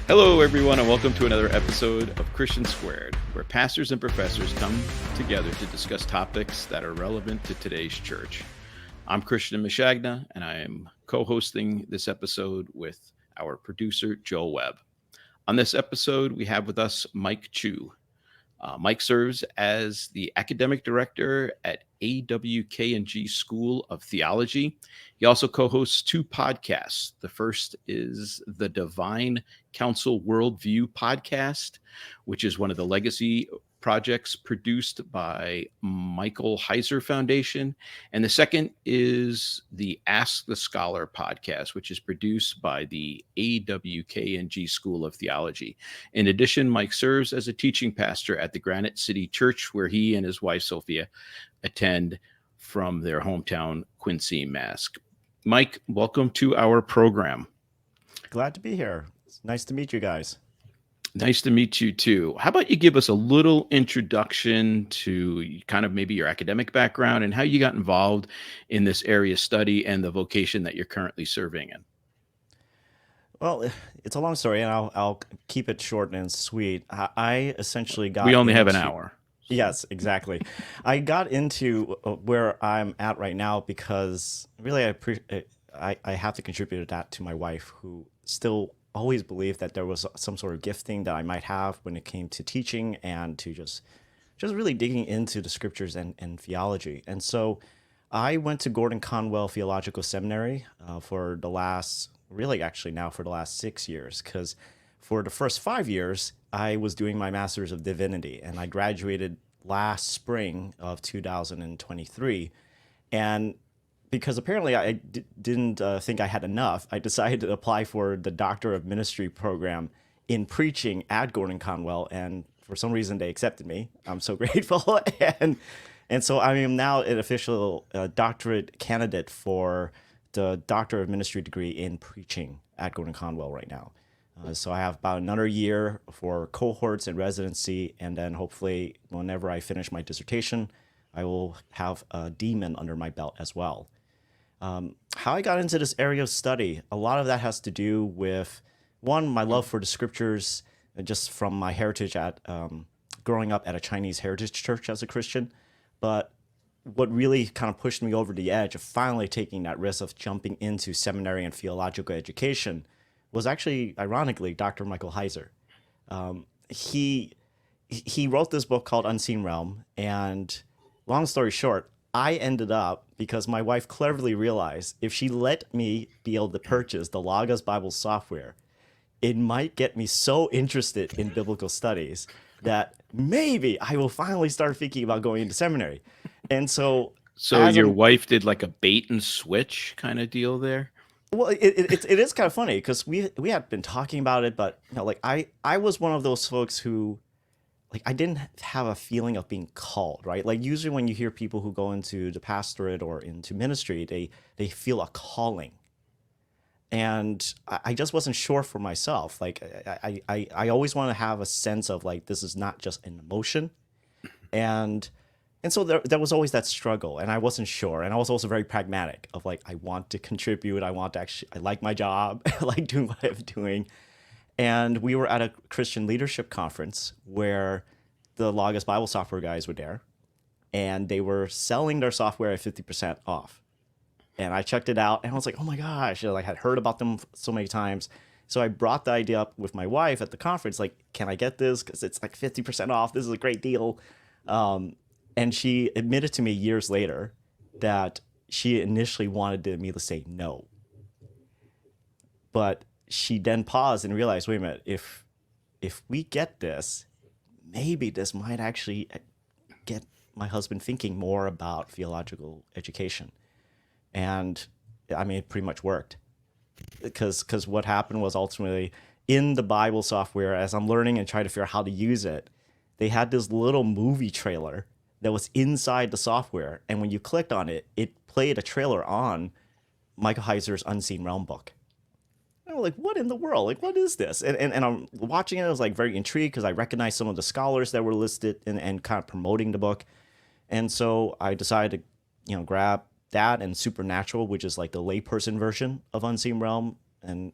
Hello, everyone, and welcome to another episode of Christian Squared, where pastors and professors come together to discuss topics that are relevant to today's church. I'm Christian Mishagna, and I am co-hosting this episode with our producer, Joel Webb. On this episode, we have with us Mike Chu. Mike serves as the academic director at AWKNG School of Theology. He also co-hosts two podcasts. The first is the Divine Council Worldview Podcast, which is one of the legacy projects produced by Heiser Foundation. And the second is the Ask the Scholar podcast, which is produced by the AWKNG School of Theology. In addition, Mike serves as a teaching pastor at the Granite City Church, where he and his wife, Sofia, attend from their hometown, Quincy, Mass. Mike, welcome to our program. Glad to be here. It's nice to meet you guys. Nice to meet you too. How about you give us a little introduction to kind of maybe your academic background and how you got involved in this area of study and the vocation that you're currently serving in? Well, it's a long story, and I'll keep it short and sweet. I essentially got. We only have an hour. Yes, exactly. I got into where I'm at right now because really I have to contribute that to my wife, who still always believed that there was some sort of gifting that I might have when it came to teaching and to just really digging into the scriptures and theology. And so I went to Gordon-Conwell Theological Seminary for the last 6 years, because for the first 5 years, I was doing my Master's of Divinity, and I graduated last spring of 2023. And because apparently I didn't think I had enough, I decided to apply for the Doctorate of Ministry program in preaching at Gordon-Conwell, and for some reason they accepted me. I'm so grateful. And so I am now an official Doctorate Candidate for the Doctorate of Ministry degree in preaching at Gordon-Conwell right now. So I have about another year for cohorts and residency, and then hopefully whenever I finish my dissertation, I will have a DMin under my belt as well. How I got into this area of study, a lot of that has to do with, one, my love for the scriptures, just from my heritage at growing up at a Chinese heritage church as a Christian. But what really kind of pushed me over the edge of finally taking that risk of jumping into seminary and theological education was actually, ironically, Dr. Michael Heiser. He wrote this book called Unseen Realm, and long story short, I ended up, because my wife cleverly realized if she let me be able to purchase the Logos Bible software, it might get me so interested in biblical studies that maybe I will finally start thinking about going into seminary. And so your wife did like a bait and switch kind of deal there? Well, it is kind of funny because we had been talking about it, but I was one of those folks who, I didn't have a feeling of being called, right? Like usually when you hear people who go into the pastorate or into ministry, they feel a calling. And I just wasn't sure for myself. I always want to have a sense of this is not just an emotion. And so there was always that struggle, and I wasn't sure. And I was also very pragmatic of I want to contribute. I like my job. I like doing what I'm doing. And we were at a Christian leadership conference where the Logos Bible software guys were there, and they were selling their software at 50% off. And I checked it out, and I was like, oh my gosh, I had heard about them so many times. So I brought the idea up with my wife at the conference, can I get this? Because it's 50% off. This is a great deal. And she admitted to me years later that she initially wanted me to say no. But she then paused and realized, wait a minute, if we get this, maybe this might actually get my husband thinking more about theological education. And I mean, it pretty much worked. Because what happened was ultimately in the Bible software, as I'm learning and trying to figure out how to use it, they had this little movie trailer that was inside the software. And when you clicked on it, it played a trailer on Michael Heiser's Unseen Realm book. And I'm like, what in the world? What is this? And I'm watching it. I was very intrigued because I recognized some of the scholars that were listed and kind of promoting the book. And so I decided to, grab that and Supernatural, which is the layperson version of Unseen Realm. And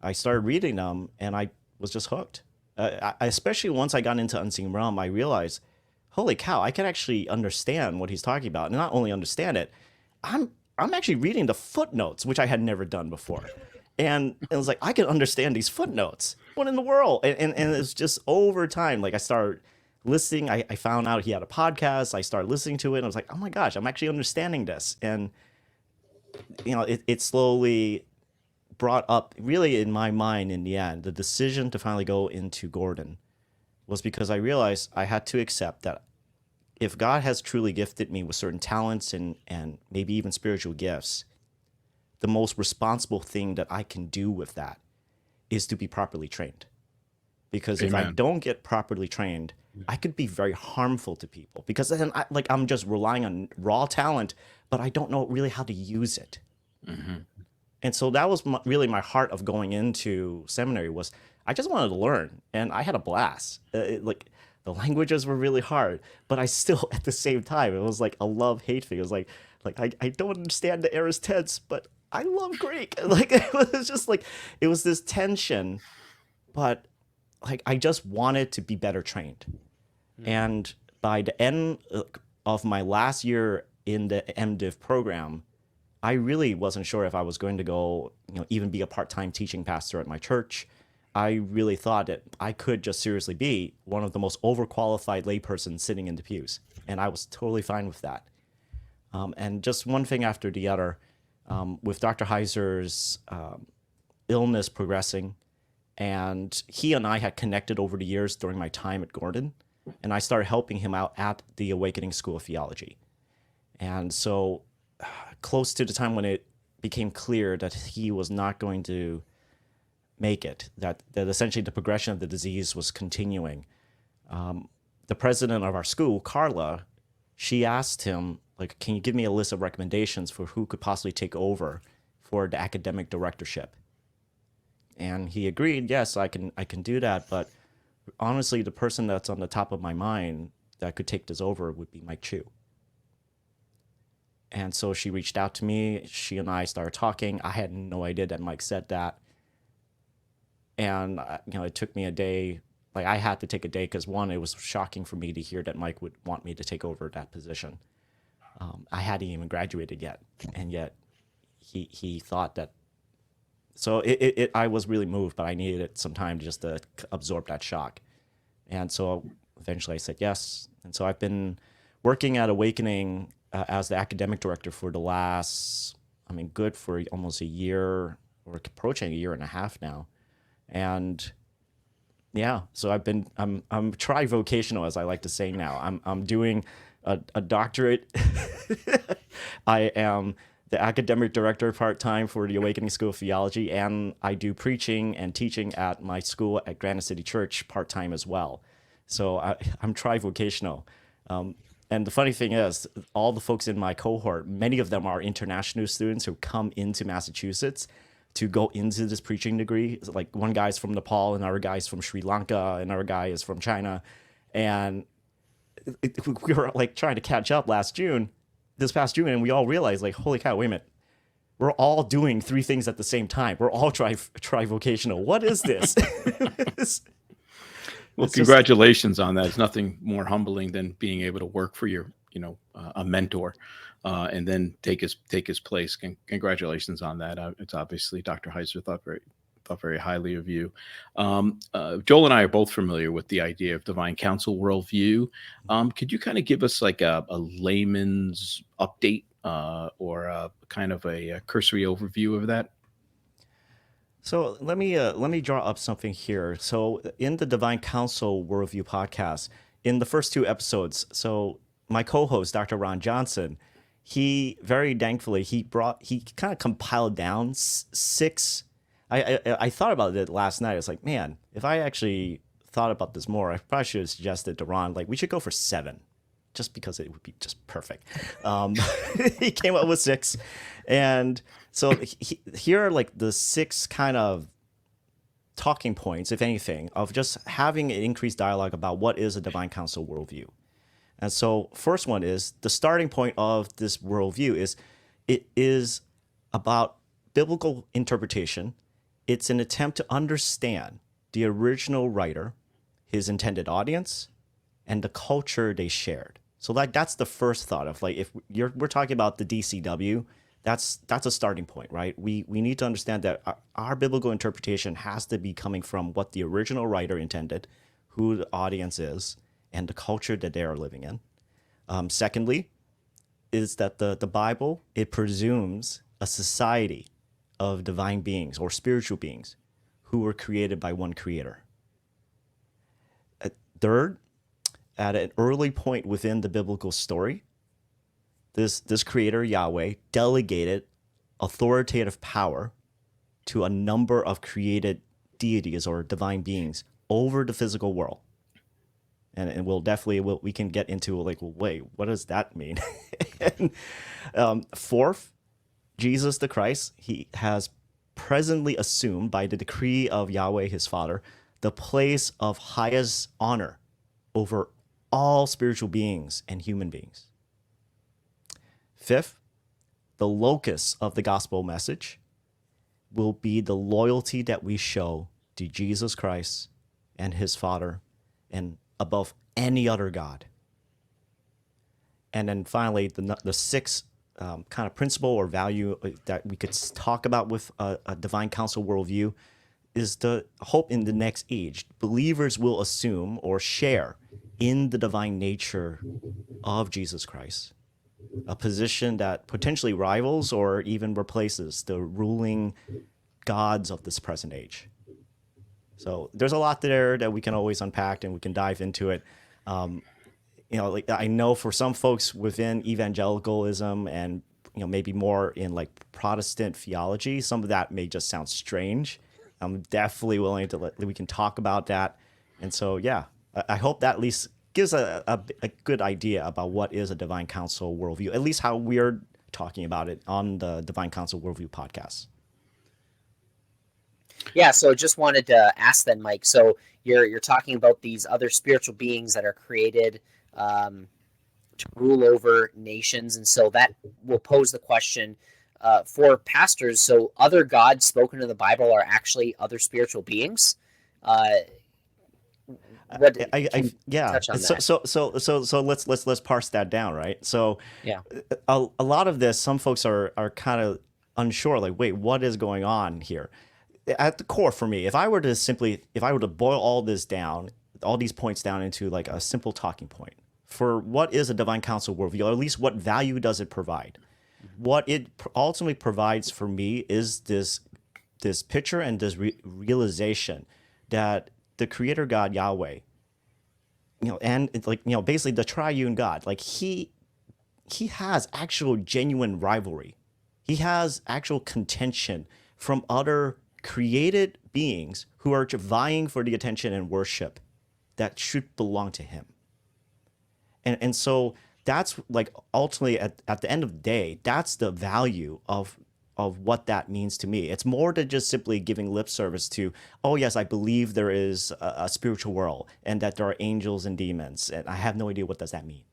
I started reading them, and I was just hooked. Especially once I got into Unseen Realm, I realized, holy cow, I can actually understand what he's talking about. And not only understand it, I'm actually reading the footnotes, which I had never done before. And it was like, I can understand these footnotes. What in the world? And it's just over time, like I started listening. I found out he had a podcast. I started listening to it. And I was like, oh my gosh, I'm actually understanding this. And, it slowly brought up, really in my mind in the end, the decision to finally go into Gordon was because I realized I had to accept that if God has truly gifted me with certain talents and maybe even spiritual gifts, the most responsible thing that I can do with that is to be properly trained. Because if I Amen. don't get properly trained, I could be very harmful to people, because then I'm just relying on raw talent, but I don't know really how to use it. Mm-hmm. And so that was really my heart of going into seminary, was I just wanted to learn, and I had a blast. The languages were really hard, but I still, at the same time, it was like a love-hate thing. It was like I don't understand the aorist tense, but I love Greek. Like, it was just like, it was this tension, but like I just wanted to be better trained. And by the end of my last year in the MDiv program, I really wasn't sure if I was going to go, even be a part-time teaching pastor at my church. I really thought that I could just seriously be one of the most overqualified laypersons sitting in the pews. And I was totally fine with that. And just one thing after the other, with Dr. Heiser's illness progressing, and he and I had connected over the years during my time at Gordon, and I started helping him out at the AWKNG School of Theology. And so close to the time when it became clear that he was not going to make it, that essentially the progression of the disease was continuing, the president of our school, Carla, she asked him, like, can you give me a list of recommendations for who could possibly take over for the academic directorship? And he agreed, yes, I can do that, but honestly, the person that's on the top of my mind that could take this over would be Mike Chu. And so she reached out to me. She and I started talking. I had no idea that Mike said that. And, it took me a day. Like, I had to take a day because, one, it was shocking for me to hear that Mike would want me to take over that position. I hadn't even graduated yet. And yet he thought that. So I was really moved, but I needed some time just to absorb that shock. And so eventually I said yes. And so I've been working at Awakening as the academic director for the last, good for almost a year, or approaching a year and a half now. And yeah, so I'm tri-vocational, as I like to say now. I'm doing a doctorate. I am the academic director part-time for the Awakening School of Theology, and I do preaching and teaching at my school at Granite City Church part-time as well. So I'm tri-vocational. And the funny thing is, all the folks in my cohort, many of them are international students who come into Massachusetts to go into this preaching degree. Like, one guy's from Nepal, another guy's from Sri Lanka, another guy is from China. And we were like trying to catch up this past June, and we all realized, like, holy cow, wait a minute. We're all doing three things at the same time. We're all tri-vocational. What is this? Well, congratulations on that. It's nothing more humbling than being able to work for your, a mentor, and then take his place. Congratulations on that. It's obviously Dr. Heiser thought very highly of you. Joel and I are both familiar with the idea of Divine Council Worldview. Could you kind of give us like a layman's update or a kind of a cursory overview of that? So let me draw up something here. So in the Divine Council Worldview podcast, in the first two episodes, so my co-host, Dr. Ron Johnson, he very thankfully, he kind of compiled down six. I thought about it last night. I was like, man, if I actually thought about this more, I probably should have suggested to Ron, like, we should go for 7, just because it would be just perfect. He came up with 6. And so here are like the 6 kind of talking points, if anything, of just having an increased dialogue about what is a Divine Council worldview. And so first one is, the starting point of this worldview is, it is about biblical interpretation it's an attempt to understand the original writer, his intended audience, and the culture they shared. So like that's the first thought of like if we're talking about the DCW, that's a starting point, right? We need to understand that our biblical interpretation has to be coming from what the original writer intended, who the audience is, and the culture that they are living in. Secondly, is that the Bible, it presumes a society of divine beings or spiritual beings who were created by one creator. Third, at an early point within the biblical story, this creator, Yahweh, delegated authoritative power to a number of created deities or divine beings over the physical world. And we can get into like, well, wait, what does that mean? And, fourth, Jesus the Christ, he has presently assumed by the decree of Yahweh his Father the place of highest honor over all spiritual beings and human beings. Fifth, the locus of the gospel message will be the loyalty that we show to Jesus Christ and his Father and above any other God. And then finally, the sixth kind of principle or value that we could talk about with a Divine Council Worldview is the hope in the next age. Believers will assume or share in the divine nature of Jesus Christ, a position that potentially rivals or even replaces the ruling gods of this present age. So there's a lot there that we can always unpack and we can dive into it. Like I know for some folks within evangelicalism and maybe more in like Protestant theology, some of that may just sound strange. I'm definitely willing to we can talk about that. And so, yeah, I hope that at least gives a good idea about what is a Divine Council Worldview, at least how we're talking about it on the Divine Council Worldview podcast. Yeah, so just wanted to ask then, Mike. So you're talking about these other spiritual beings that are created to rule over nations, and so that will pose the question for pastors. So other gods spoken in the Bible are actually other spiritual beings. Yeah. Touch on that? So let's parse that down, right? So Yeah, a lot of this, some folks are kind of unsure, like, wait, what is going on here? At the core for me, if I were to boil all this down, all these points down into like a simple talking point for what is a Divine Council Worldview, or at least what value does it provide? What it ultimately provides for me is this picture and this realization that the Creator God Yahweh, and it's like basically the Triune God, like he has actual genuine rivalry. He has actual contention from other created beings who are vying for the attention and worship that should belong to him. And so that's like ultimately at the end of the day, that's the value of what that means to me. It's more than just simply giving lip service to, oh yes, I believe there is a spiritual world and that there are angels and demons, and I have no idea what does that mean,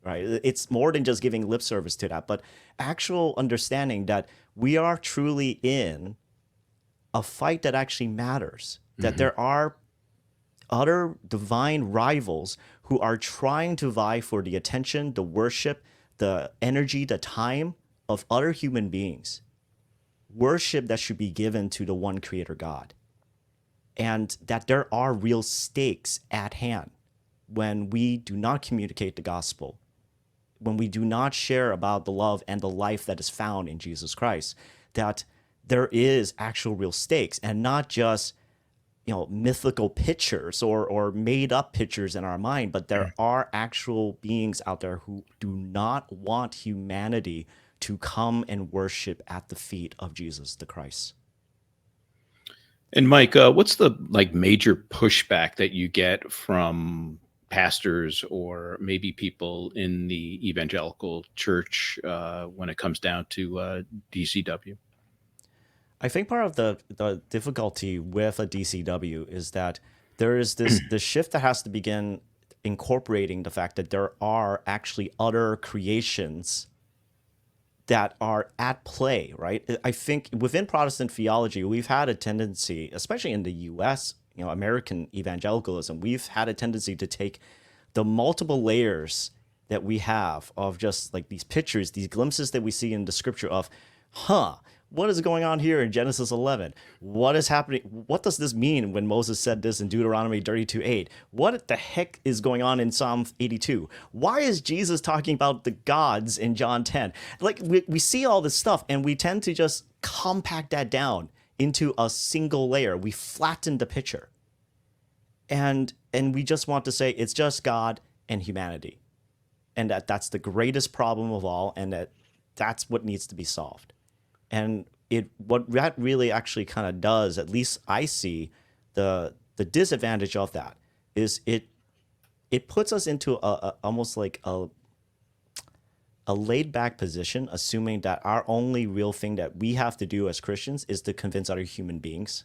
right? It's more than just giving lip service to that, but actual understanding that we are truly in a fight that actually matters, that there are other divine rivals who are trying to vie for the attention, the worship, the energy, the time of other human beings. Worship that should be given to the one Creator God. And that there are real stakes at hand when we do not communicate the gospel, when we do not share about the love and the life that is found in Jesus Christ, that there is actual real stakes, and not just mythical pictures or made up pictures in our mind, but there are actual beings out there who do not want humanity to come and worship at the feet of Jesus the Christ. And Mike, what's the major pushback that you get from pastors or maybe people in the evangelical church when it comes down to DCW? I think part of the difficulty with a DCW is that there is this shift that has to begin incorporating the fact that there are actually other creations that are at play, right? I think within Protestant theology, we've had a tendency, especially in the U.S., American evangelicalism, we've had a tendency to take the multiple layers that we have of just like these pictures, these glimpses that we see in the scripture of, what is going on here in Genesis 11? What is happening? What does this mean when Moses said this in Deuteronomy 32:8? What the heck is going on in Psalm 82? Why is Jesus talking about the gods in John 10? Like we see all this stuff and we tend to just compact that down into a single layer. We flatten the picture. And we just want to say it's just God and humanity. And that's the greatest problem of all, and that's what needs to be solved. And what that really actually kind of does, at least I see the disadvantage of that, is it puts us into almost like a laid back position, assuming that our only real thing that we have to do as Christians is to convince other human beings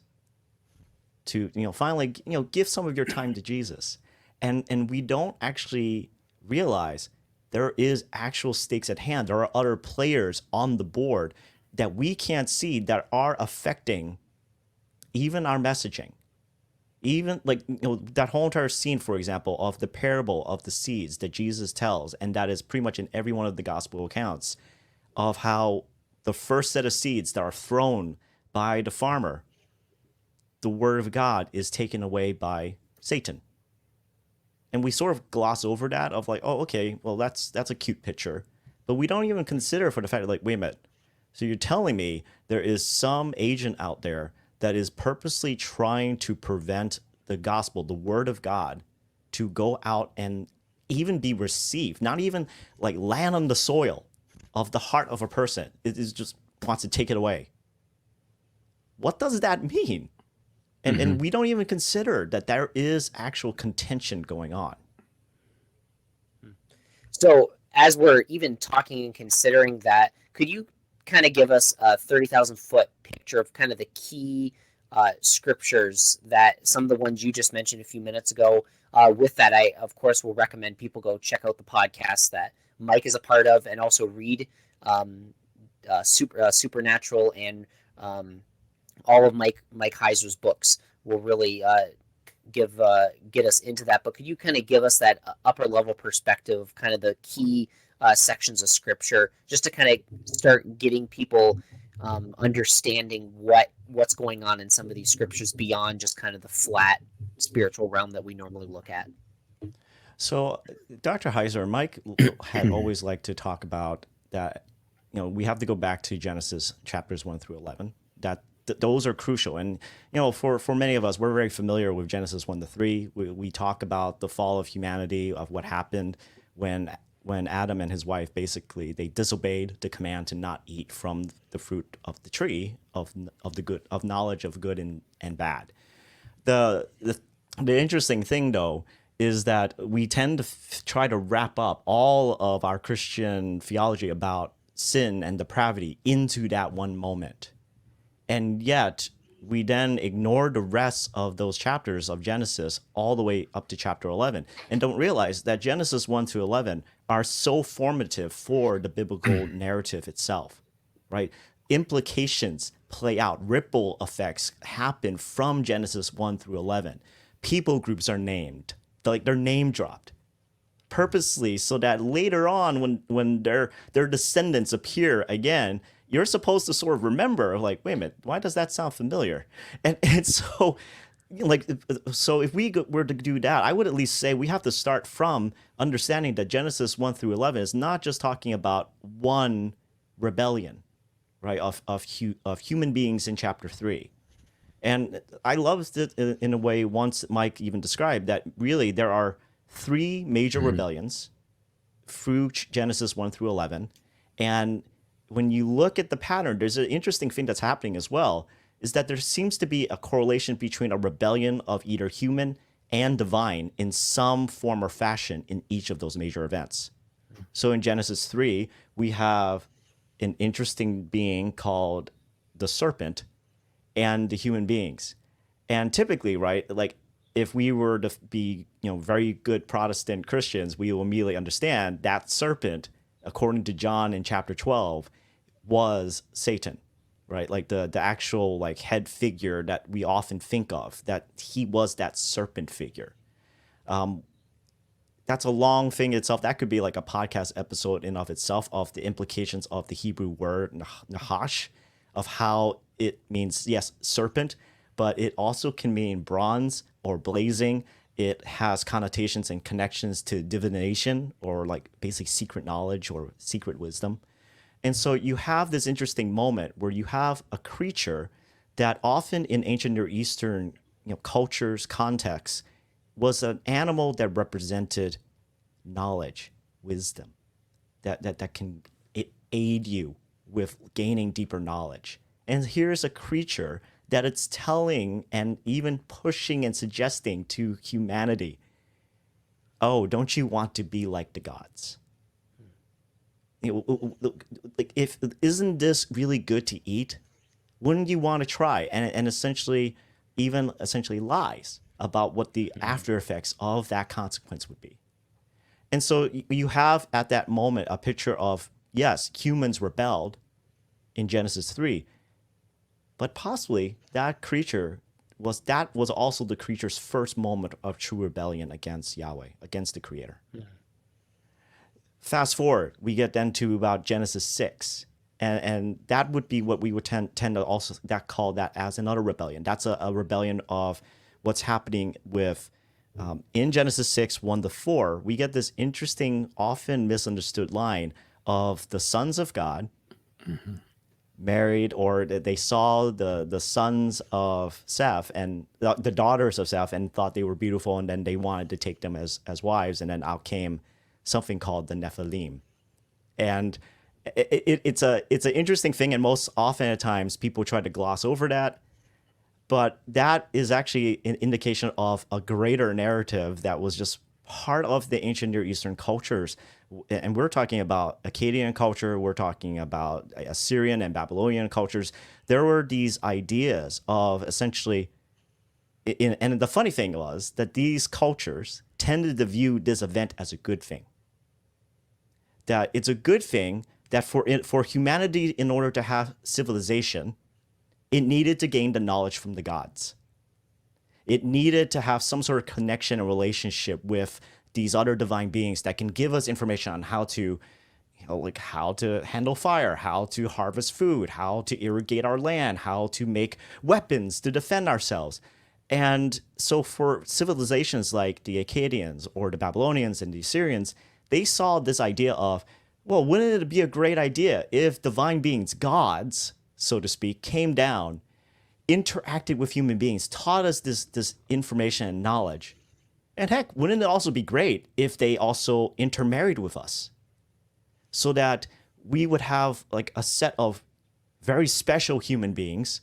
to finally give some of your time to Jesus, and we don't actually realize there is actual stakes at hand. There are other players on the board that we can't see that are affecting even our messaging. Even like that whole entire scene, for example, of the parable of the seeds that Jesus tells, and that is pretty much in every one of the gospel accounts, of how the first set of seeds that are thrown by the farmer, the word of God is taken away by Satan. And we sort of gloss over that of like, oh, okay, well, that's a cute picture. But we don't even consider for the fact that, like, wait a minute. So you're telling me there is some agent out there that is purposely trying to prevent the gospel, the word of God, to go out and even be received, not even like land on the soil of the heart of a person. It is just wants to take it away. What does that mean? And we don't even consider that there is actual contention going on. So as we're even talking and considering that, could you kind of give us a 30,000-foot picture of kind of the key scriptures that some of the ones you just mentioned a few minutes ago? With that, I, of course, will recommend people go check out the podcast that Mike is a part of, and also read Supernatural and all of Mike Heiser's books will really get us into that. But could you kind of give us that upper level perspective, kind of the key sections of Scripture, just to kind of start getting people understanding what's going on in some of these scriptures beyond just kind of the flat spiritual realm that we normally look at? So, Dr. Heiser, Mike had always liked to talk about that. We have to go back to Genesis chapters 1 through 11. Those are crucial. And, for many of us, we're very familiar with Genesis 1 to 3. We talk about the fall of humanity, of what happened when Adam and his wife, basically, they disobeyed the command to not eat from the fruit of the tree of the good, of knowledge of good and bad. The interesting thing, though, is that we tend to try to wrap up all of our Christian theology about sin and depravity into that one moment. And yet, we then ignore the rest of those chapters of Genesis all the way up to chapter 11 and don't realize that Genesis 1 through 11 are so formative for the biblical narrative itself, right? Implications play out, ripple effects happen from Genesis 1 through 11. People groups are named, like they're name dropped purposely so that later on when their descendants appear again, you're supposed to sort of remember, like, wait a minute, why does that sound familiar? And so, so if we were to do that, I would at least say we have to start from understanding that Genesis 1 through 11 is not just talking about one rebellion, right, of human beings in chapter 3. And I loved it in a way once Mike even described that really there are 3 major rebellions through Genesis 1 through 11. And when you look at the pattern, there's an interesting thing that's happening as well, is that there seems to be a correlation between a rebellion of either human and divine in some form or fashion in each of those major events. So in Genesis 3, we have an interesting being called the serpent and the human beings. And typically, right, like if we were to be, very good Protestant Christians, we will immediately understand that serpent, according to John in chapter 12, was Satan, right? Like the actual like head figure that we often think of, that he was that serpent figure. That's a long thing itself. That could be like a podcast episode in of itself, of the implications of the Hebrew word nahash, of how it means, yes, serpent, but it also can mean bronze or blazing. It has connotations and connections to divination, or like basically secret knowledge or secret wisdom. And so you have this interesting moment where you have a creature that often in ancient Near Eastern, cultures, contexts, was an animal that represented knowledge, wisdom, that can aid you with gaining deeper knowledge. And here's a creature that it's telling and even pushing and suggesting to humanity, oh, don't you want to be like the gods? Like, if isn't this really good to eat? Wouldn't you want to try? And essentially lies about what the after effects of that consequence would be. And so you have at that moment a picture of, yes, humans rebelled in Genesis 3, but possibly that creature was also the creature's first moment of true rebellion against Yahweh, against the Creator. Yeah. Fast forward, we get then to about Genesis 6, and that would be what we would tend to also call that as another rebellion. That's a rebellion of what's happening with, in Genesis 6, 1-4, we get this interesting, often misunderstood line of the sons of God married, or they saw the sons of Seth and the daughters of Seth and thought they were beautiful, and then they wanted to take them as wives, and then out came something called the Nephilim. And it's an interesting thing, and most often at times people try to gloss over that, but that is actually an indication of a greater narrative that was just part of the ancient Near Eastern cultures. And we're talking about Akkadian culture, we're talking about Assyrian and Babylonian cultures. There were these ideas of essentially, and the funny thing was that these cultures tended to view this event as a good thing. That it's a good thing that for humanity, in order to have civilization, it needed to gain the knowledge from the gods. It needed to have some sort of connection and relationship with these other divine beings that can give us information on how to, like how to handle fire, how to harvest food, how to irrigate our land, how to make weapons to defend ourselves. And so for civilizations like the Akkadians or the Babylonians and the Assyrians, they saw this idea of, well, wouldn't it be a great idea if divine beings, gods, so to speak, came down, interacted with human beings, taught us this information and knowledge. And heck, wouldn't it also be great if they also intermarried with us, so that we would have like a set of very special human beings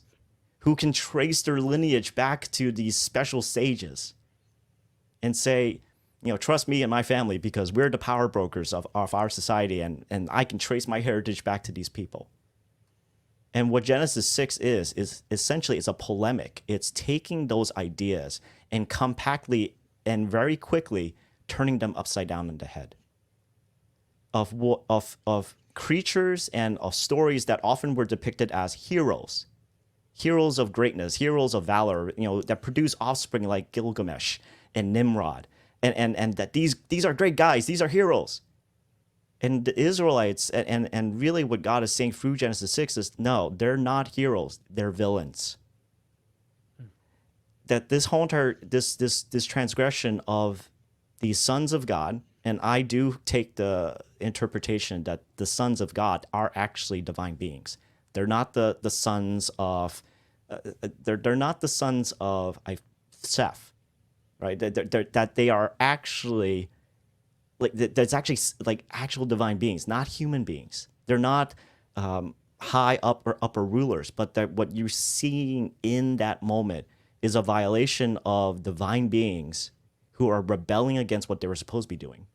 who can trace their lineage back to these special sages and say, trust me and my family because we're the power brokers of our society, and I can trace my heritage back to these people. And what Genesis 6 is essentially it's a polemic. It's taking those ideas and compactly and very quickly turning them upside down in the head of creatures and of stories that often were depicted as heroes of greatness, heroes of valor, that produce offspring like Gilgamesh and Nimrod, and that these are great guys, these are heroes. And the Israelites, and really what God is saying through Genesis 6 is, no, they're not heroes, they're villains. That this whole entire, this transgression of these sons of God, and I do take the interpretation that the sons of God are actually divine beings. They're not the sons of, they're not the sons of Seth, right? That they are actually, like there's actually like actual divine beings, not human beings. They're not high upper rulers, but that what you're seeing in that moment is a violation of divine beings who are rebelling against what they were supposed to be doing,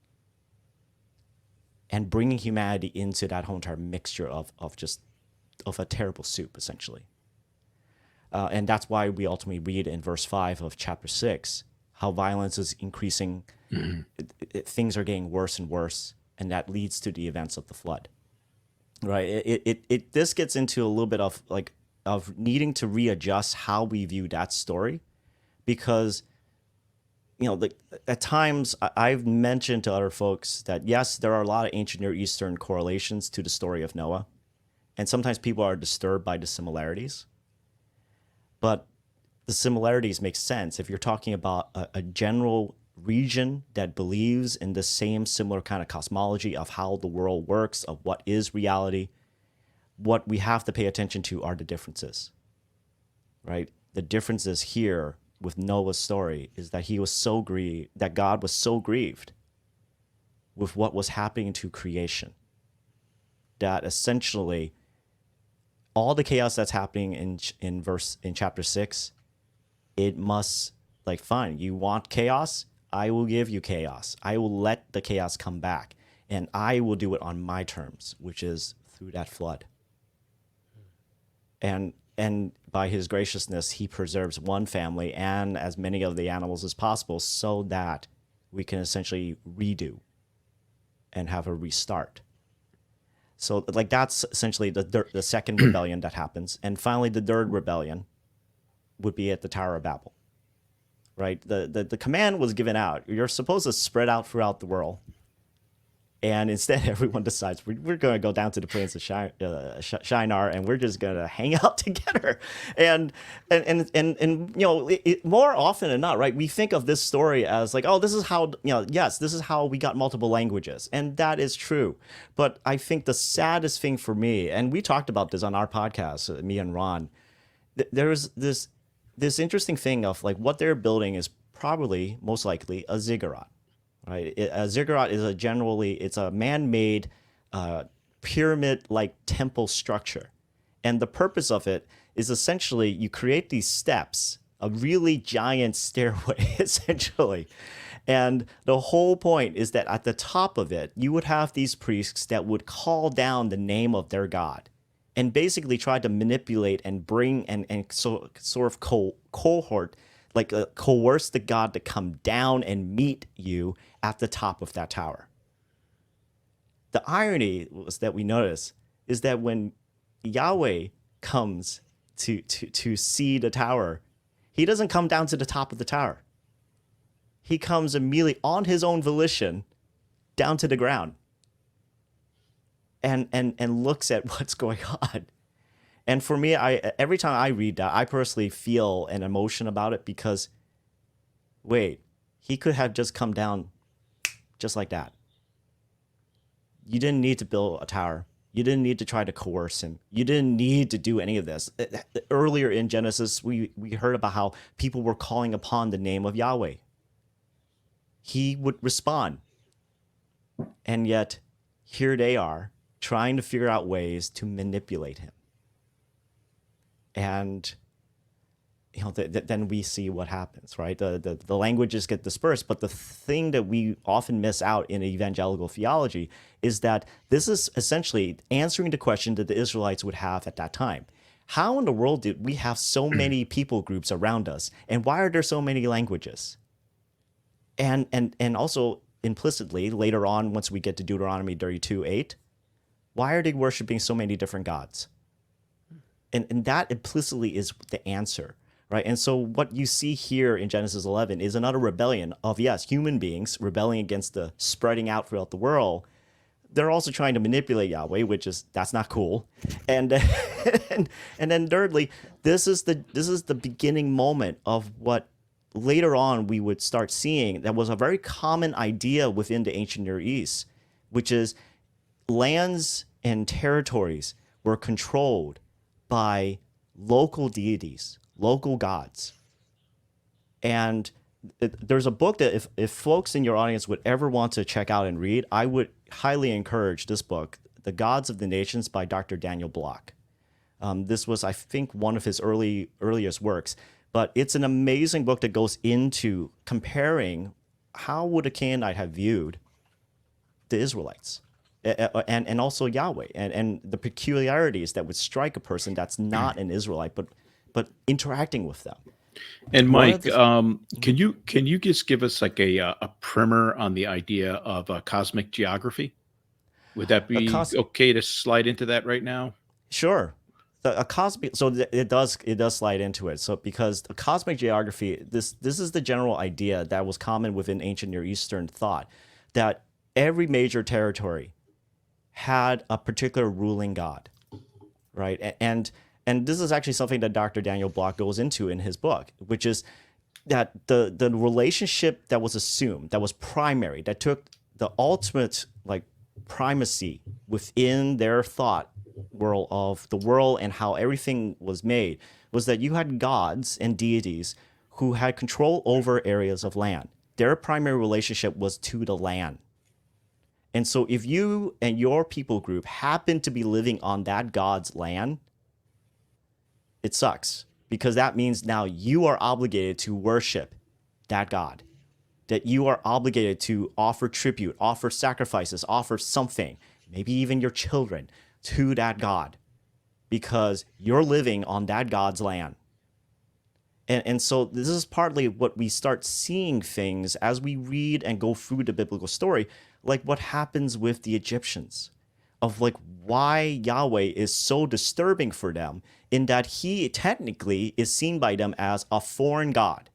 and bringing humanity into that whole entire mixture of a terrible soup, essentially. And that's why we ultimately read in verse 5 of chapter 6 how violence is increasing. Things are getting worse and worse, and that leads to the events of the flood. right? This gets into a little bit of needing to readjust how we view that story, because at times I've mentioned to other folks that yes, there are a lot of ancient Near Eastern correlations to the story of Noah, and sometimes people are disturbed by the similarities, but the similarities make sense if you're talking about a general region that believes in the same similar kind of cosmology of how the world works, of what is reality. What we have to pay attention to are the differences, right? The differences here with Noah's story is that that God was so grieved with what was happening to creation that essentially all the chaos that's happening in chapter 6, it must, fine, you want chaos? I will give you chaos. I will let the chaos come back, and I will do it on my terms, which is through that flood. And by his graciousness, he preserves one family and as many of the animals as possible so that we can essentially redo and have a restart. So that's essentially the second rebellion that happens. And finally, the third rebellion would be at the Tower of Babel, right? The command was given out. You're supposed to spread out throughout the world. And instead, everyone decides we're going to go down to the plains of Shinar, and we're just going to hang out together. And more often than not, right? We think of this story as oh, this is how yes, this is how we got multiple languages, and that is true. But I think the saddest thing for me, and we talked about this on our podcast, me and Ron, there's this interesting thing of what they're building is probably most likely a ziggurat. Right, a ziggurat is it's a man-made pyramid-like temple structure, and the purpose of it is essentially you create these steps, a really giant stairway, essentially, and the whole point is that at the top of it you would have these priests that would call down the name of their god, and basically try to manipulate and bring and sort of cohort. Coerce the god to come down and meet you at the top of that tower. The irony was that we notice is that when Yahweh comes to see the tower, he doesn't come down to the top of the tower. He comes immediately on his own volition down to the ground and looks at what's going on. And for me, every time I read that, I personally feel an emotion about it because, wait, he could have just come down just like that. You didn't need to build a tower. You didn't need to try to coerce him. You didn't need to do any of this. Earlier in Genesis, we heard about how people were calling upon the name of Yahweh. He would respond. And yet, here they are trying to figure out ways to manipulate him. And then we see what happens, right? The languages get dispersed, but the thing that we often miss out in evangelical theology is that this is essentially answering the question that the Israelites would have at that time. How in the world did we have so many people groups around us, and why are there so many languages? And also implicitly later on, once we get to Deuteronomy 32:8, why are they worshiping so many different gods? And that implicitly is the answer, right? And so what you see here in Genesis 11 is another rebellion of, yes, human beings rebelling against the spreading out throughout the world. They're also trying to manipulate Yahweh, that's not cool. And then thirdly, this is the beginning moment of what later on we would start seeing that was a very common idea within the ancient Near East, which is lands and territories were controlled by local deities, local gods. And there's a book that if folks in your audience would ever want to check out and read, I would highly encourage this book, The Gods of the Nations by Dr. Daniel Block. This was, I think, one of his earliest works, but it's an amazing book that goes into comparing how would a Canaanite have viewed the Israelites. And also Yahweh and the peculiarities that would strike a person that's not an Israelite, but interacting with them. And Mike, can you just give us like a primer on the idea of cosmic geography? Would that A be cos- okay to slide into that right now? Sure. A cosmic, so it does slide into it. So because the cosmic geography, this is the general idea that was common within ancient Near Eastern thought, that every major territory had a particular ruling god, right? And this is actually something that Dr. Daniel Block goes into in his book, which is that the relationship that was assumed, that was primary, that took the ultimate like primacy within their thought world of the world and how everything was made, was that you had gods and deities who had control over areas of land. Their primary relationship was to the land. And so if you and your people group happen to be living on that god's land, it sucks, because that means now you are obligated to worship that god, that you are obligated to offer tribute, offer sacrifices, offer something, maybe even your children, to that god, because you're living on that god's land. And so this is partly what we start seeing things as we read and go through the biblical story, like what happens with the Egyptians, of like why Yahweh is so disturbing for them, in that he technically is seen by them as a foreign god,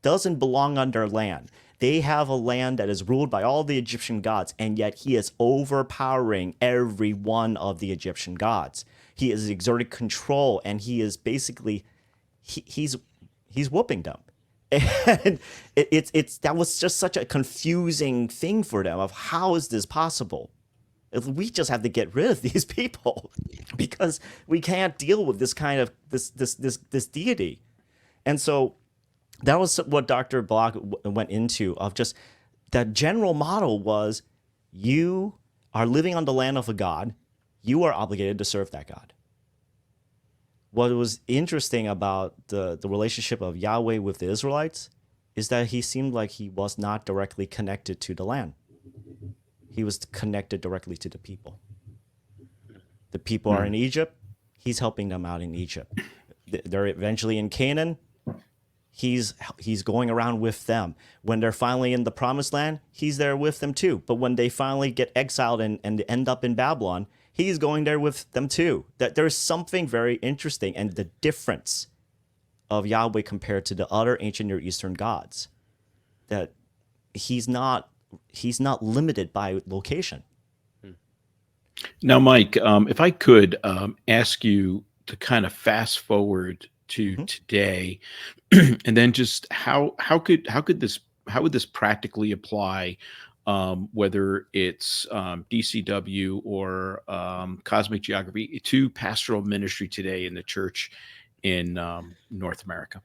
doesn't belong on their land. They have a land that is ruled by all the Egyptian gods, and yet he is overpowering every one of the Egyptian gods. He is exerting control, and he is basically he's whooping them. And it's that was just such a confusing thing for them of how is this possible? We just have to get rid of these people because we can't deal with this kind of this deity. And so that was what Dr. Block went into, of just that general model was, you are living on the land of a god, you are obligated to serve that god. What was interesting about the relationship of Yahweh with the Israelites is that he seemed like he was not directly connected to the land. He was connected directly to the people. The people are in Egypt, he's helping them out in Egypt. They're eventually in Canaan, he's going around with them. When they're finally in the promised land, he's there with them too. But when they finally get exiled and end up in Babylon, he's going there with them too. That there's something very interesting, and the difference of Yahweh compared to the other ancient Near Eastern gods, that he's not limited by location. Now, Mike, if I could ask you to kind of fast forward to today, and then just how would this practically apply, whether it's DCW or cosmic geography, to pastoral ministry today in the church in North America?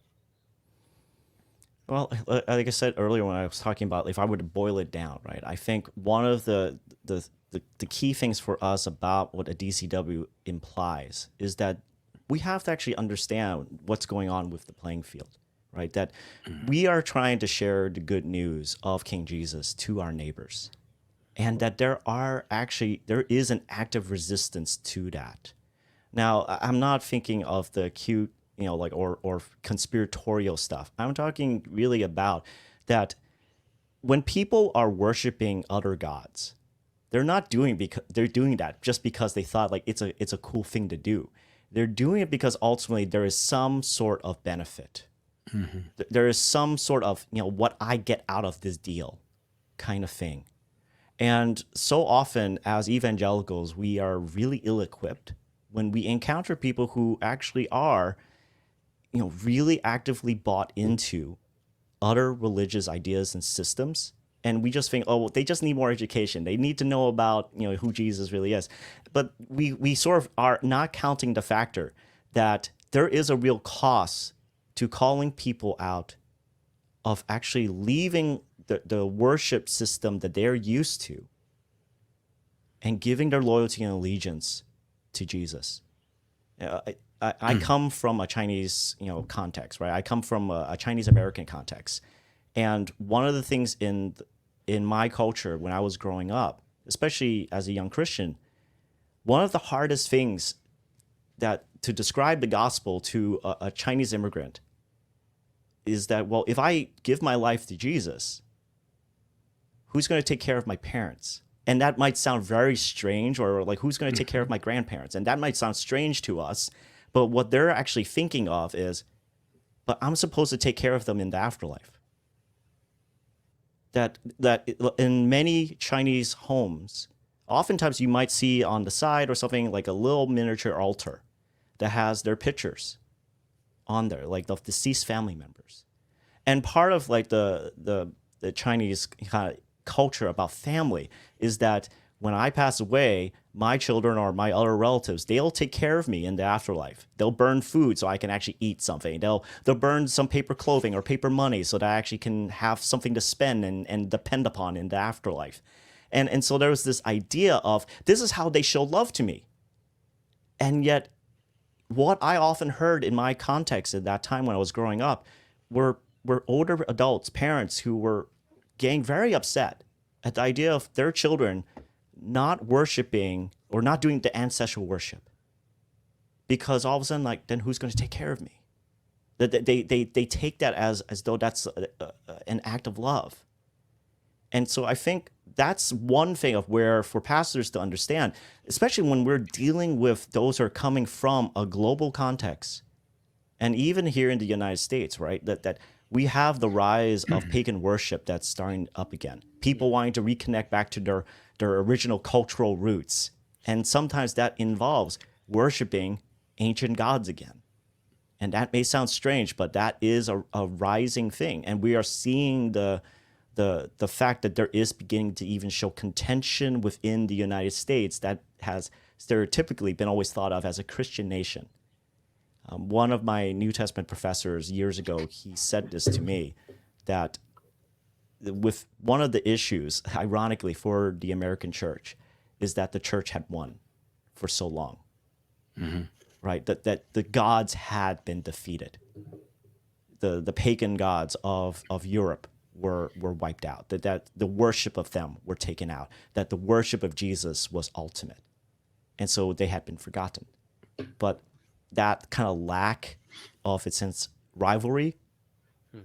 Well, like I said earlier when I was talking about, if I were to boil it down, right, I think one of the key things for us about what a DCW implies is that we have to actually understand what's going on with the playing field, right? That we are trying to share the good news of King Jesus to our neighbors, and that there is an active resistance to that. Now, I'm not thinking of the cute, or conspiratorial stuff. I'm talking really about that when people are worshiping other gods, they're not doing they're doing that just because they thought like it's a cool thing to do. They're doing it because ultimately there is some sort of benefit. There is some sort of, what I get out of this deal kind of thing. And so often as evangelicals, we are really ill-equipped when we encounter people who actually are, really actively bought into other religious ideas and systems. And we just think, oh, well, they just need more education. They need to know about, who Jesus really is. But we sort of are not counting the factor that there is a real cost to calling people out of actually leaving the worship system that they're used to and giving their loyalty and allegiance to Jesus. I come from a Chinese, context, right? I come from a Chinese American context. And one of the things in my culture when I was growing up, especially as a young Christian, one of the hardest things that to describe the gospel to a Chinese immigrant is that, well, if I give my life to Jesus, who's going to take care of my parents? And that might sound very strange, or like, who's going to take care of my grandparents? And that might sound strange to us, but what they're actually thinking of is, but I'm supposed to take care of them in the afterlife. That in many Chinese homes, oftentimes you might see on the side or something like a little miniature altar that has their pictures on there, like the deceased family members. And part of like the Chinese kind of culture about family is that when I pass away, my children or my other relatives, they'll take care of me in the afterlife. They'll burn food so I can actually eat something. They'll burn some paper clothing or paper money so that I actually can have something to spend and depend upon in the afterlife. And so there was this idea of, this is how they show love to me. And yet, what I often heard in my context at that time when I was growing up were older adults, parents who were getting very upset at the idea of their children not worshiping or not doing the ancestral worship, because all of a sudden, like, then who's going to take care of me? That they take that as though that's an act of love. And so I think that's one thing of where for pastors to understand, especially when we're dealing with those who are coming from a global context, and even here in the United States, right? That we have the rise of pagan worship that's starting up again. People wanting to reconnect back to their original cultural roots. And sometimes that involves worshiping ancient gods again. And that may sound strange, but that is a rising thing. And we are seeing the fact that there is beginning to even show contention within the United States that has stereotypically been always thought of as a Christian nation. One of my New Testament professors years ago, he said this to me, that with one of the issues, ironically, for the American church is that the church had won for so long, right? That the gods had been defeated. The pagan gods of Europe were wiped out, that the worship of them were taken out, that the worship of Jesus was ultimate. And so they had been forgotten. But that kind of lack of, its sense, rivalry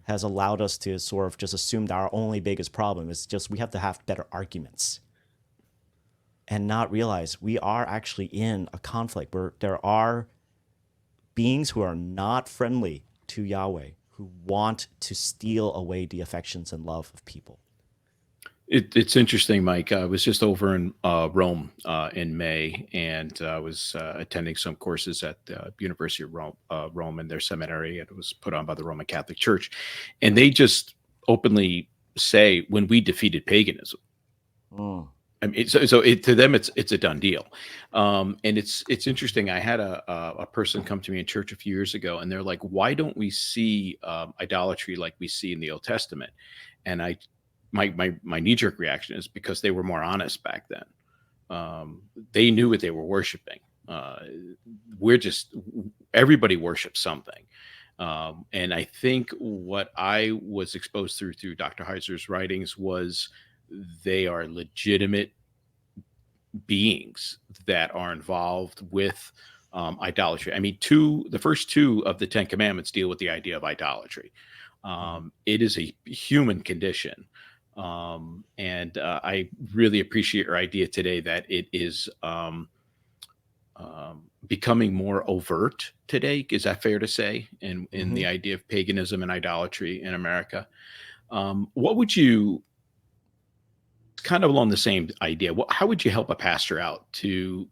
has allowed us to sort of just assume that our only biggest problem is just we have to have better arguments and not realize we are actually in a conflict where there are beings who are not friendly to Yahweh, who want to steal away the affections and love of people. It's interesting, Mike. I was just over in Rome in May, and I was attending some courses at the University of Rome in their seminary. It was put on by the Roman Catholic Church, and they just openly say, when we defeated paganism. I mean, to them, it's a done deal, and it's interesting. I had a person come to me in church a few years ago, and they're like, "Why don't we see idolatry like we see in the Old Testament?" And my knee-jerk reaction is because they were more honest back then. They knew what they were worshiping. Everybody worships something. And I think what I was exposed through Dr. Heiser's writings was they are legitimate beings that are involved with idolatry. I mean, the first two of the Ten Commandments deal with the idea of idolatry. It is a human condition. And I really appreciate your idea today that it is becoming more overt today. Is that fair to say? In the idea of paganism and idolatry in America, what would you, kind of along the same idea, how would you help a pastor out to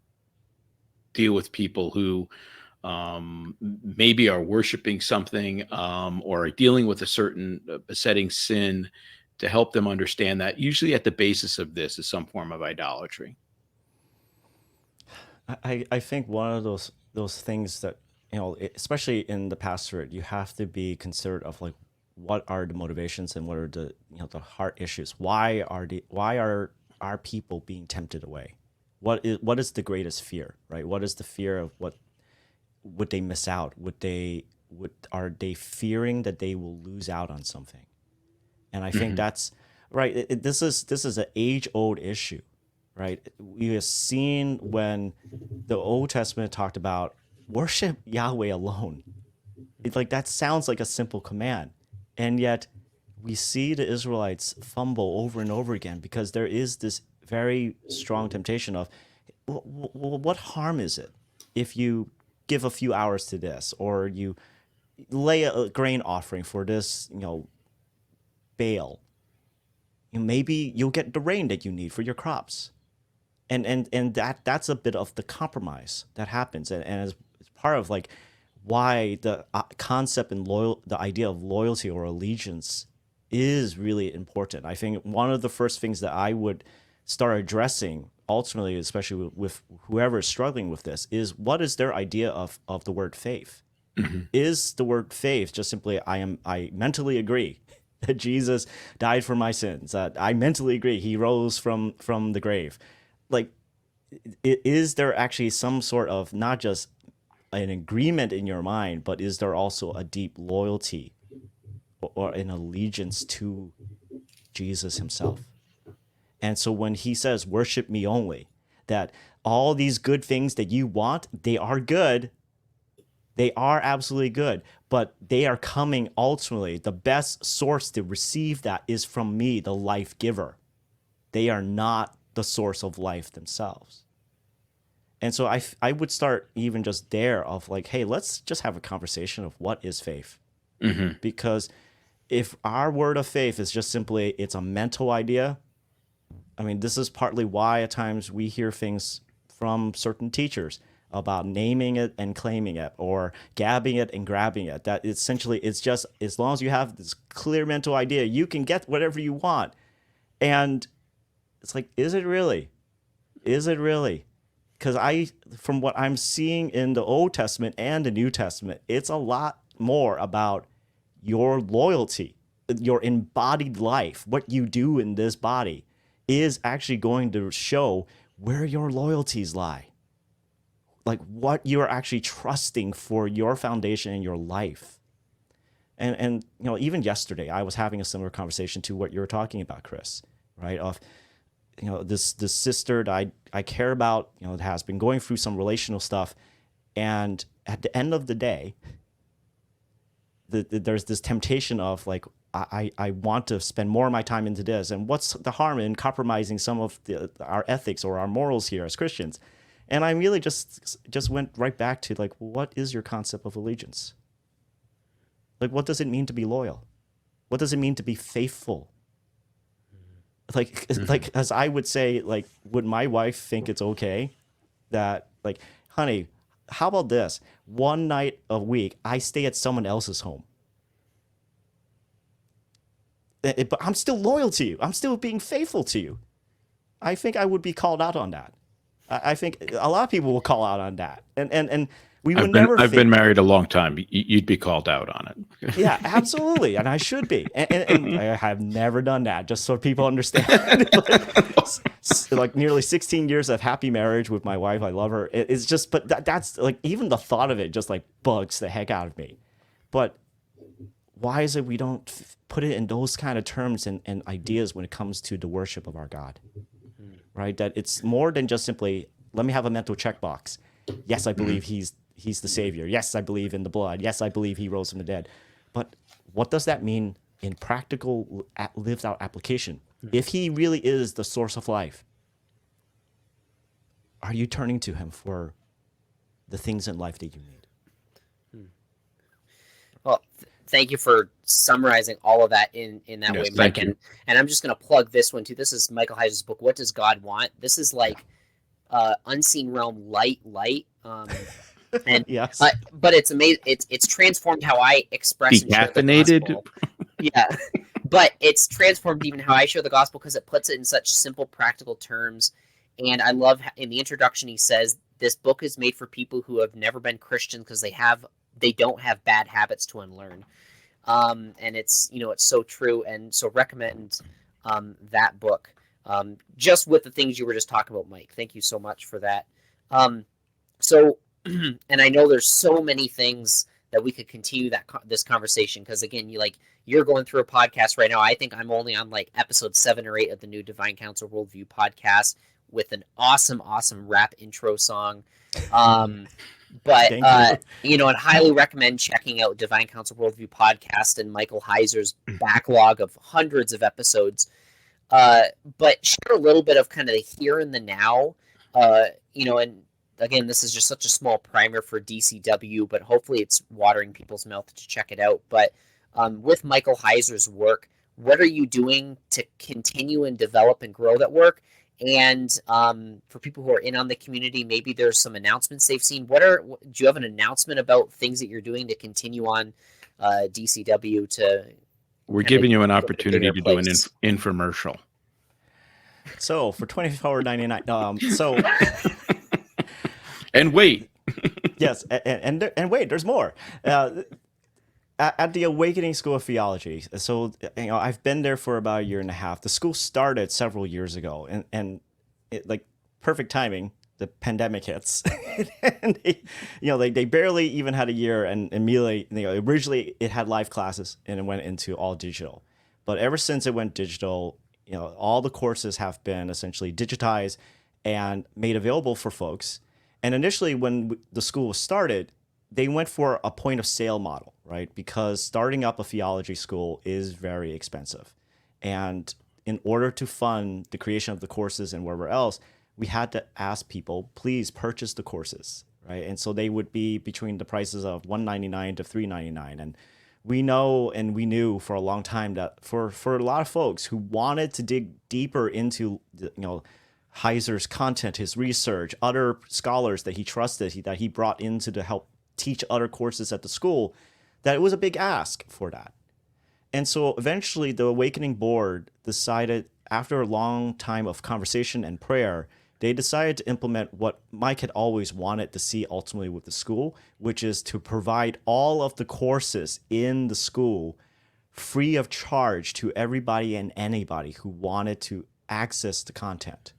deal with people who maybe are worshiping something or are dealing with a certain besetting sin, to help them understand that usually at the basis of this is some form of idolatry? I think one of those things that, especially in the pastorate, you have to be considerate of, like, what are the motivations and what are the the heart issues. Why are our people being tempted away? What is the greatest fear, right? What is the fear of what would they miss out? Are they fearing that they will lose out on something? And I think that's right. This is an age-old issue, right? We have seen when the Old Testament talked about worship Yahweh alone. It's like, that sounds like a simple command, and yet we see the Israelites fumble over and over again because there is this very strong temptation of, well, what harm is it if you give a few hours to this, or you lay a grain offering for this, Baal? Maybe you'll get the rain that you need for your crops. And that's a bit of the compromise that happens, and as part of like why the concept and the idea of loyalty or allegiance is really important. I think one of the first things that I would start addressing ultimately, especially with whoever is struggling with this, is what is their idea of the word faith? Mm-hmm. Is the word faith just simply I mentally agree that Jesus died for my sins, that I mentally agree he rose from the grave? Like, is there actually some sort of not just an agreement in your mind, but is there also a deep loyalty or an allegiance to Jesus himself? And so when he says, worship me only, that all these good things that you want, they are good. They are absolutely good, but they are coming ultimately. The best source to receive that is from me, the life giver. They are not the source of life themselves. And so I would start even just there of like, hey, let's just have a conversation of what is faith. Mm-hmm. Because if our word of faith is just simply, it's a mental idea, I mean, this is partly why at times we hear things from certain teachers about naming it and claiming it, or gabbing it and grabbing it. That essentially, it's just, as long as you have this clear mental idea, you can get whatever you want. And it's like, is it really? Is it really? Because from what I'm seeing in the Old Testament and the New Testament, it's a lot more about your loyalty, your embodied life, what you do in this body is actually going to show where your loyalties lie. Like what you're actually trusting for your foundation in your life. And even yesterday, I was having a similar conversation to what you were talking about, Chris, right? Of, this sister that I care about, that has been going through some relational stuff. And at the end of the day, there's this temptation of like, I want to spend more of my time into this. And what's the harm in compromising some of our ethics or our morals here as Christians? And I really just went right back to like, what is your concept of allegiance? Like, what does it mean to be loyal? What does it mean to be faithful? Like, as I would say, like, would my wife think it's okay that, like, honey, how about this? One night a week, I stay at someone else's home. But I'm still loyal to you. I'm still being faithful to you. I think I would be called out on that. I think a lot of people will call out on that. And we would never. I've been married a long time. You'd be called out on it. Yeah, absolutely. And I should be. And I have never done that, just so people understand. like nearly 16 years of happy marriage with my wife. I love her. It's just, but that's like, even the thought of it just like bugs the heck out of me. But why is it we don't put it in those kind of terms and ideas when it comes to the worship of our God? Right? That it's more than just simply, let me have a mental checkbox. Yes, I believe he's the Savior. Yes, I believe in the blood. Yes, I believe he rose from the dead. But what does that mean in practical, lived out application? If he really is the source of life, are you turning to him for the things in life that you need? Well, thank you for summarizing all of that in that way, Mike. And I'm just going to plug this one too. This is Michael Heiser's book, What Does God Want? This is like unseen realm light. And yes. But it's amazing. It's transformed how I express and share the gospel. Yeah, but it's transformed even how I share the gospel because it puts it in such simple, practical terms. And I love in the introduction he says this book is made for people who have never been Christians because they don't have bad habits to unlearn. And it's it's so true, and so recommend that book. Just with the things you were just talking about, Mike. Thank you so much for that. So, and I know there's so many things that we could continue this conversation because again, you're going through a podcast right now. I think I'm only on like episode 7 or 8 of the new Divine Council Worldview podcast with an awesome rap intro song. But and highly recommend checking out Divine Council Worldview Podcast and Michael Heiser's backlog of hundreds of episodes. But share a little bit of kind of the here and the now, and again, this is just such a small primer for DCW, but hopefully it's watering people's mouth to check it out. But with Michael Heiser's work, what are you doing to continue and develop and grow that work? And for people who are in on the community, maybe there's some announcements they've seen. Do you have an announcement about things that you're doing to continue on DCW to? We're giving you an opportunity to do an infomercial. So for $24.99, so and wait, yes, and wait, there's more. At the AWKNG School of Theology, so I've been there for about a year and a half. The school started several years ago, and it, like perfect timing, the pandemic hits, and they barely even had a year, and immediately originally it had live classes and it went into all digital, but ever since it went digital, all the courses have been essentially digitized and made available for folks. And initially, when the school was started, they went for a point of sale model, right? Because starting up a theology school is very expensive. And in order to fund the creation of the courses and wherever else, we had to ask people, please purchase the courses, right? And so they would be between the prices of $199 to $399. And we know and we knew for a long time that for a lot of folks who wanted to dig deeper into Heiser's content, his research, other scholars that he trusted, that he brought in to help teach other courses at the school, that it was a big ask for that. And so eventually the AWKNG board decided, after a long time of conversation and prayer, they decided to implement what Mike had always wanted to see ultimately with the school, which is to provide all of the courses in the school free of charge to everybody and anybody who wanted to access the content.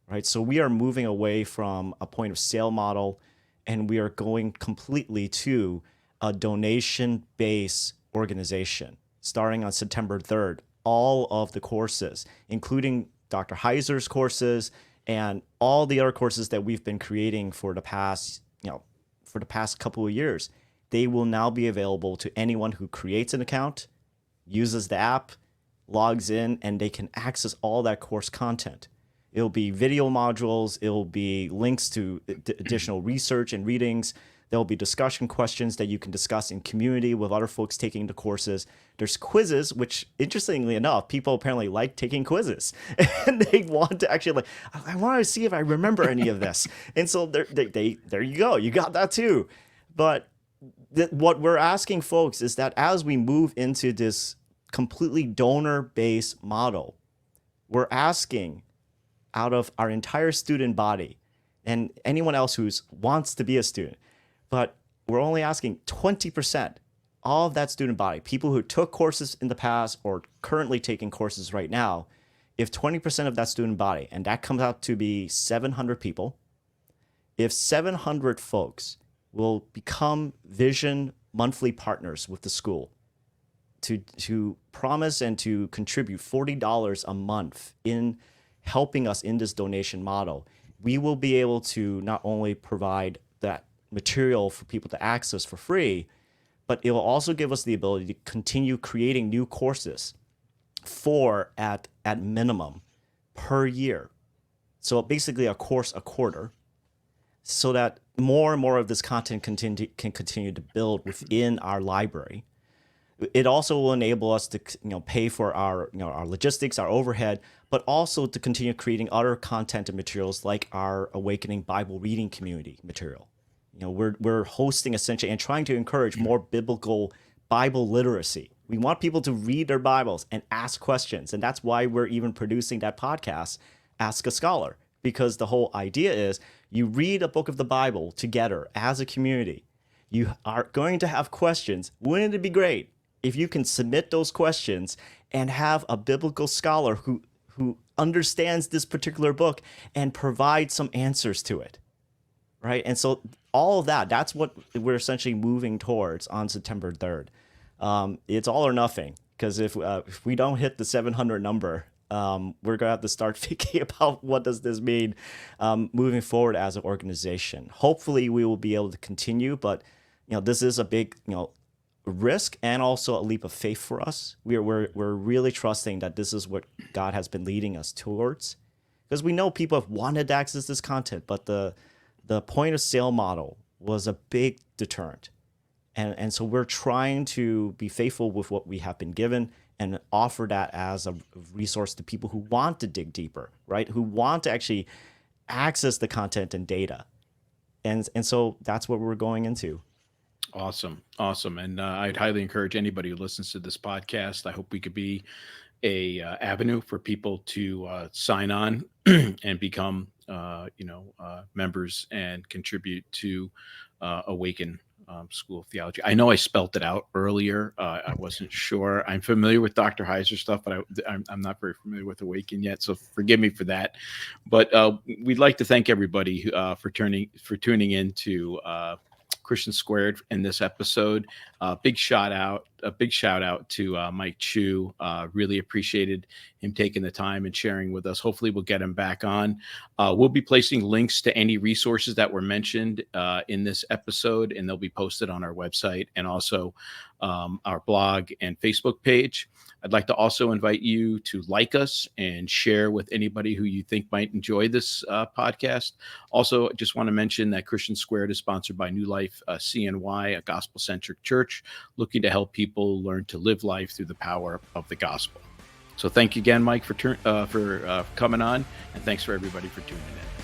Right? So we are moving away from a point of sale model, and we are going completely to a donation-based organization. Starting on September 3rd, all of the courses, including Dr. Heiser's courses and all the other courses that we've been creating for the past couple of years, they will now be available to anyone who creates an account, uses the app, logs in, and they can access all that course content. It'll be video modules. It'll be links to additional research and readings. There'll be discussion questions that you can discuss in community with other folks taking the courses. There's quizzes, which, interestingly enough, people apparently like taking quizzes. And they want to actually, I want to see if I remember any of this. And so there you go. You got that too. But what we're asking folks is that as we move into this completely donor-based model, we're asking, out of our entire student body and anyone else who wants to be a student, but we're only asking 20% of that student body, people who took courses in the past or currently taking courses right now, if 20% of that student body, and that comes out to be 700 people, if 700 folks will become Vision monthly partners with the school to promise and to contribute $40 a month in helping us in this donation model, we will be able to not only provide that material for people to access for free, but it will also give us the ability to continue creating new courses at minimum per year. So basically a course a quarter, so that more and more of this content can continue to build within our library. It also will enable us to pay for our logistics, our overhead, but also to continue creating other content and materials like our AWKNG Bible reading community material. We're hosting essentially and trying to encourage more biblical Bible literacy. We want people to read their Bibles and ask questions, and that's why we're even producing that podcast, Ask a Scholar, because the whole idea is you read a book of the Bible together as a community. You are going to have questions. Wouldn't it be great if you can submit those questions and have a biblical scholar who understands this particular book and provide some answers to it, right? And so all of that's what we're essentially moving towards on September 3rd. It's all or nothing, because if we don't hit the 700 number, we're going to have to start thinking about what does this mean moving forward as an organization. Hopefully we will be able to continue, but this is a big risk and also a leap of faith for us. We're really trusting that this is what God has been leading us towards, because we know people have wanted to access this content, but the point of sale model was a big deterrent. And so we're trying to be faithful with what we have been given and offer that as a resource to people who want to dig deeper, right? Who want to actually access the content and data. And so that's what we're going into. Awesome. And I'd highly encourage anybody who listens to this podcast. I hope we could be a avenue for people to sign on and become, members and contribute to Awaken School of Theology. I know I spelt it out earlier. I wasn't sure. I'm familiar with Dr. Heiser stuff, but I'm not very familiar with Awaken yet. So forgive me for that. But we'd like to thank everybody for tuning in to Christian Squared in this episode. Big shout out to Mike Chu. Really appreciated him taking the time and sharing with us. Hopefully we'll get him back on. We'll be placing links to any resources that were mentioned in this episode, and they'll be posted on our website and also our blog and Facebook page. I'd like to also invite you to like us and share with anybody who you think might enjoy this podcast. Also, I just want to mention that Christian Squared is sponsored by New Life CNY, a gospel-centric church looking to help people learn to live life through the power of the gospel. So thank you again, Mike, for coming on, and thanks for everybody for tuning in.